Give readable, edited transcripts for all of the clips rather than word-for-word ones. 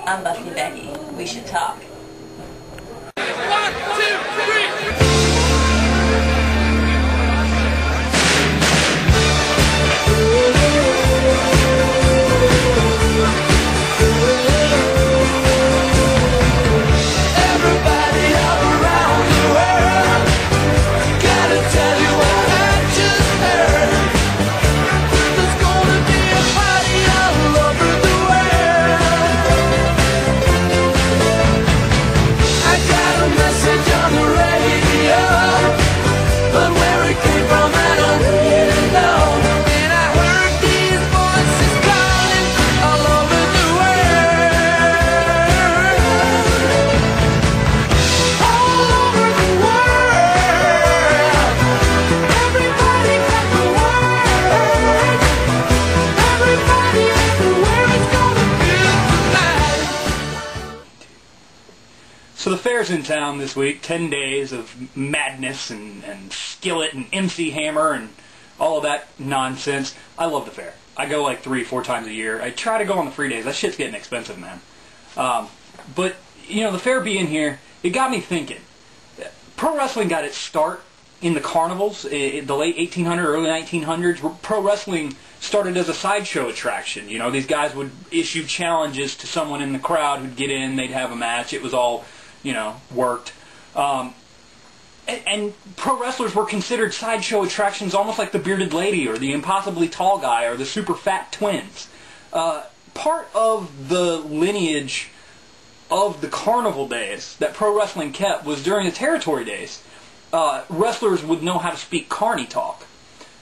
I'm Buffy Becky. We should talk. 1, 2, 3. So the fair's in town this week, 10 days of madness and skillet and MC Hammer and all of that nonsense. I love the fair. I go like 3-4 times a year. I try to go on the free days. That shit's getting expensive, man. But, you know, the fair being here, it got me thinking. Pro wrestling got its start in the carnivals, in the late 1800s, early 1900s. Where pro wrestling started as a sideshow attraction. You know, these guys would issue challenges to someone in the crowd who'd get in, they'd have a match. It was all, you know, worked. And pro wrestlers were considered sideshow attractions almost like the bearded lady or the impossibly tall guy or the super fat twins. Part of the lineage of the carnival days that pro wrestling kept was during the territory days. Wrestlers would know how to speak Carnie talk,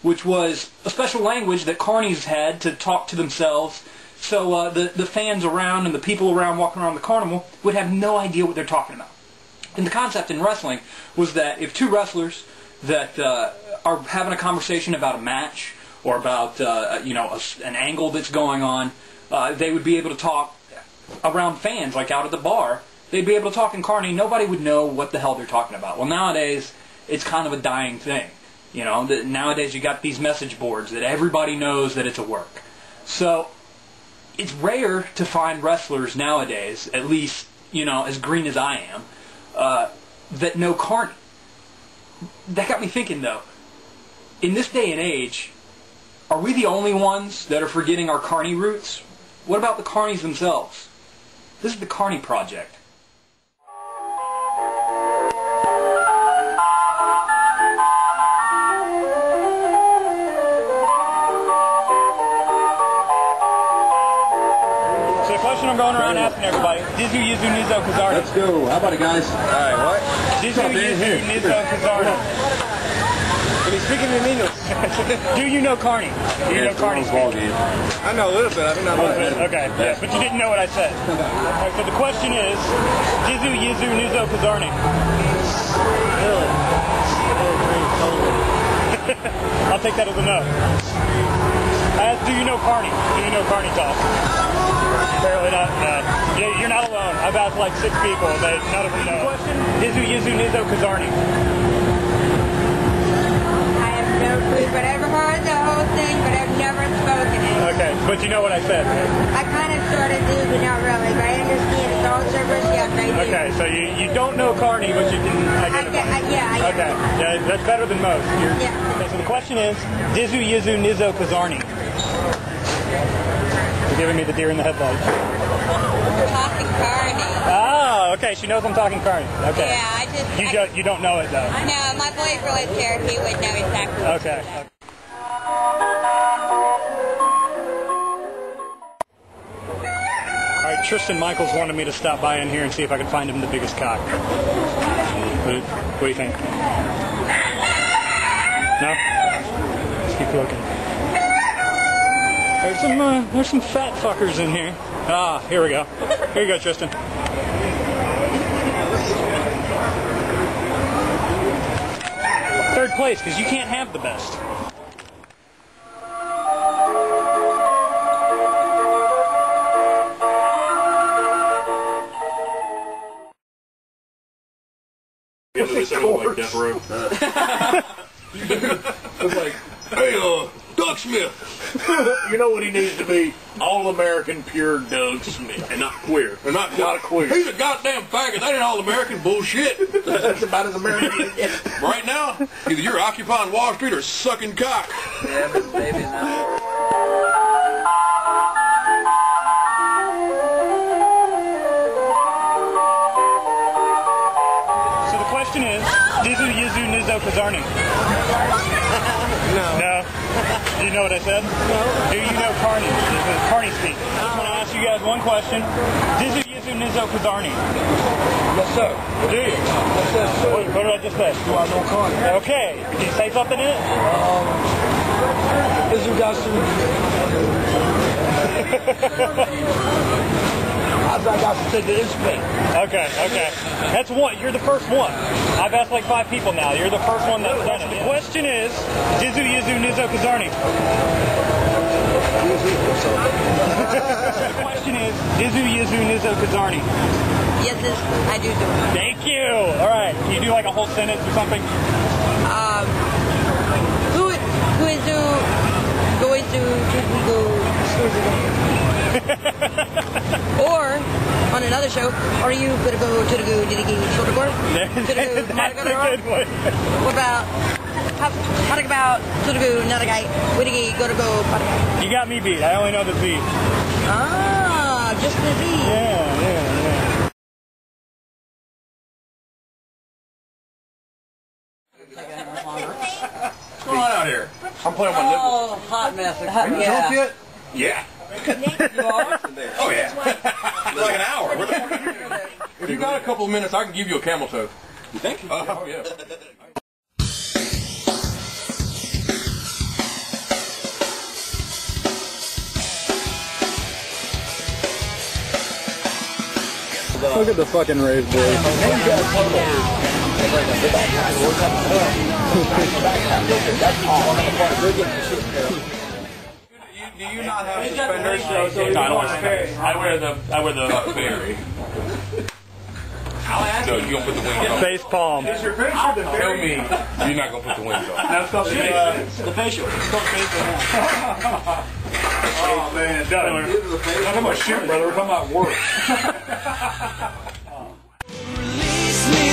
which was a special language that carnies had to talk to themselves. So the fans around and the people around walking around the carnival would have no idea what they're talking about. And the concept in wrestling was that if two wrestlers that are having a conversation about a match or about you know, an angle that's going on, they would be able to talk around fans, like out at the bar. They'd be able to talk in Carney. Nobody would know what the hell they're talking about. Well, nowadays it's kind of a dying thing. You know, nowadays you got these message boards that everybody knows that it's a work. So it's rare to find wrestlers nowadays, at least, you know, as green as I am, that know Carney. That got me thinking, though. In this day and age, are we the only ones that are forgetting our Carney roots? What about the Carnies themselves? This is the Carnie Project. I'm going around asking everybody. Dizu Yizu Nizo Kazardo. Let's go. How about it, guys? Alright, what? Dizu Yizu Nizo Kazardo. Can you speak in English? Do you know Carney? Do you know Carney's ball game? I know a little bit. I think not much. Okay, yeah. But you didn't know what I said. Right, so the question is, Dizu Yizu Nizo Kazardo. Really? I'll take that as a no. Do you know Carney? Do you know Carney talk? Apparently not. You're not alone. I've asked like 6 people. None of them know. Question? Dizu Yizu Nizo Kazardo. I have no clue, but I've heard the whole thing, but I've never spoken it. Okay, but you know what I said, right? I kind of sort of do, but not really. But I understand it's all gibberish. Yes, I do. Okay, so you don't know Carney, but you can identify. Yeah. Okay, yeah, that's better than most. Yeah. Okay, so the question is, Dizu Yizu Nizo Kazardo. You're giving me the deer in the headlights. Talking Carney. Oh, okay. She knows I'm talking Carney. Okay. Yeah, You don't know it though. No, my boyfriend lives here. He would know exactly. Okay. All right. Tristan Michaels wanted me to stop by in here and see if I could find him the biggest cock. What do you think? No. Let's keep looking. There's some fat fuckers in here. Ah, here we go. Here you go, Tristan. Third place, because you can't have the best. Like Death Row. It's like, hey, Doug Smith, you know what he needs to be? all-American pure Doug Smith. And not queer. They're not a queer. He's a goddamn faggot. That ain't all-American bullshit. That's about as American as it gets. Right now, either you're occupying Wall Street or sucking cock. Yeah, but maybe not. So the question is, Dizu Yizu Nizo Kazarni? No. No? Do you know what I said? No. Do you know Carnie? This is Carnie speak. I just want to ask you guys one question. Dizu Yizu Nizo Kazarni? Yes, sir. Do you? Yes, sir. What did I just say? Do I know Carnie? Okay. Can you say something in it? As you guys I got to take the instrument. Okay. That's one. You're the first one. I've asked like 5 people now. You're the first one that's done it. The question is, Dizu Yizu Nizo Kazarni? The question is, Dizu Yizu Nizo Kazarni? Yes, I do do it. Thank you. All right. Can you do like a whole sentence or something? Who is going to go or on another show, are you gonna go to the goo shoulder board? That's a good one. What about how about to the goo another guy? Witty go to go. You got me beat. I only know the Z. Ah, just the Z. Yeah. What's going on out here? I'm playing my nipple. Oh, hot mess. Are you drunk yet? Yeah. You are? Oh, yeah. It's like an hour. Where the fuck are you? If you got a couple of minutes, I can give you a camel toe. You think? Oh, yeah. Look at the fucking rave boys. Do you not have suspenders? No, I don't want suspenders. I wear the Very. No, you gonna put the wings on. face palm. Tell me you're not gonna put the wings on. That's called the facial. It's called facial. Oh man, done. We're not talking about shoot, brother. We're talking about work. Release me.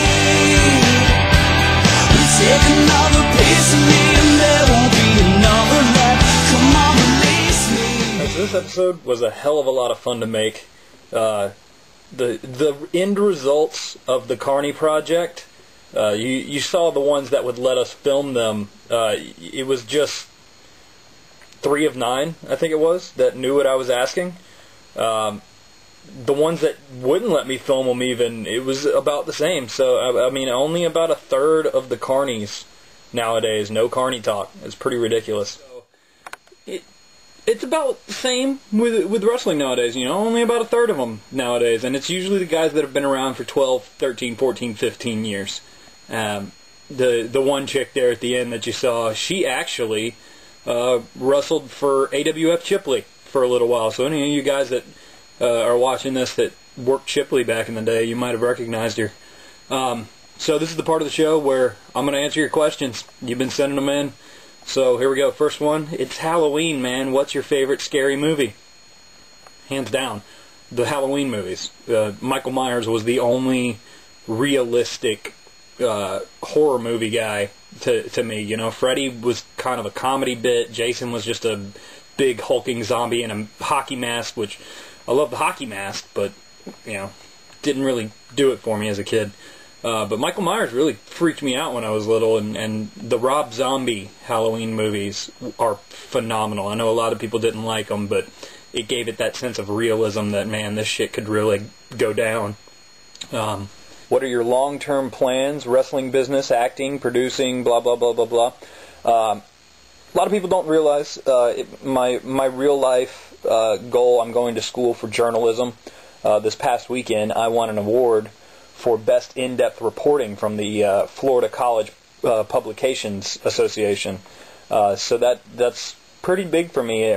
Take another piece of me and there won't be another left. Come on, release me. So this episode was a hell of a lot of fun to make. The end results of the Carnie Project, you saw the ones that would let us film them. It was just 3 of 9, I think it was, that knew what I was asking. The ones that wouldn't let me film them even, it was about the same. So, I mean, only about 1/3 of the Carnies nowadays no Carnie talk. It's pretty ridiculous. So, it's about the same with wrestling nowadays, you know, only about 1/3 of them nowadays. And it's usually the guys that have been around for 12, 13, 14, 15 years. The one chick there at the end that you saw, she actually wrestled for AWF Chipley for a little while. So any of you guys that are watching this that worked Chipley back in the day, you might have recognized her. So this is the part of the show where I'm going to answer your questions. You've been sending them in. So here we go. First one. It's Halloween, man. What's your favorite scary movie? Hands down, the Halloween movies. Michael Myers was the only realistic horror movie guy to me. You know, Freddy was kind of a comedy bit. Jason was just a big hulking zombie in a hockey mask, which I love the hockey mask, but, you know, didn't really do it for me as a kid. But Michael Myers really freaked me out when I was little, and the Rob Zombie Halloween movies are phenomenal. I know a lot of people didn't like them, but it gave it that sense of realism that, man, this shit could really go down. What are your long-term plans? Wrestling business, acting, producing, blah, blah, blah, blah, blah. A lot of people don't realize my real life goal. I'm going to school for journalism. This past weekend, I won an award for Best In-Depth Reporting from the Florida College Publications Association. So that's pretty big for me.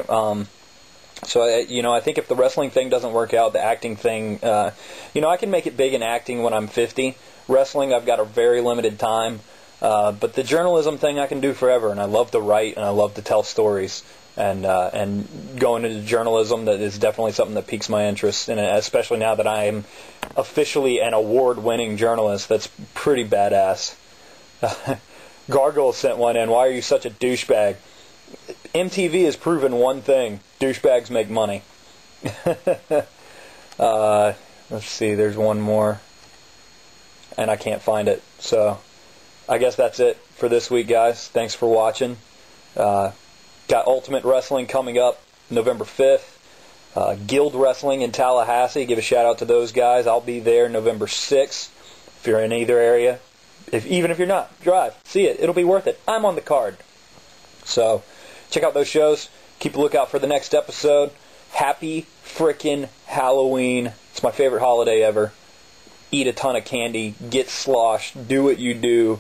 So I think if the wrestling thing doesn't work out, the acting thing, I can make it big in acting when I'm 50. Wrestling, I've got a very limited time. But the journalism thing I can do forever, and I love to write and I love to tell stories. And going into journalism, that is definitely something that piques my interest, and especially now that I am officially an award-winning journalist. That's pretty badass. Gargoyle sent one in. Why are you such a douchebag? MTV has proven one thing: douchebags make money. Let's see. There's one more, and I can't find it. So I guess that's it for this week, guys. Thanks for watching. Got Ultimate Wrestling coming up November 5th. Guild Wrestling in Tallahassee. Give a shout out to those guys. I'll be there November 6th. If you're in either area, even if you're not, drive. See it. It'll be worth it. I'm on the card. So check out those shows. Keep a lookout for the next episode. Happy frickin' Halloween. It's my favorite holiday ever. Eat a ton of candy. Get sloshed. Do what you do.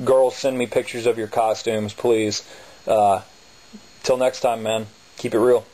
Girls, send me pictures of your costumes, please. Till next time, man. Keep it real.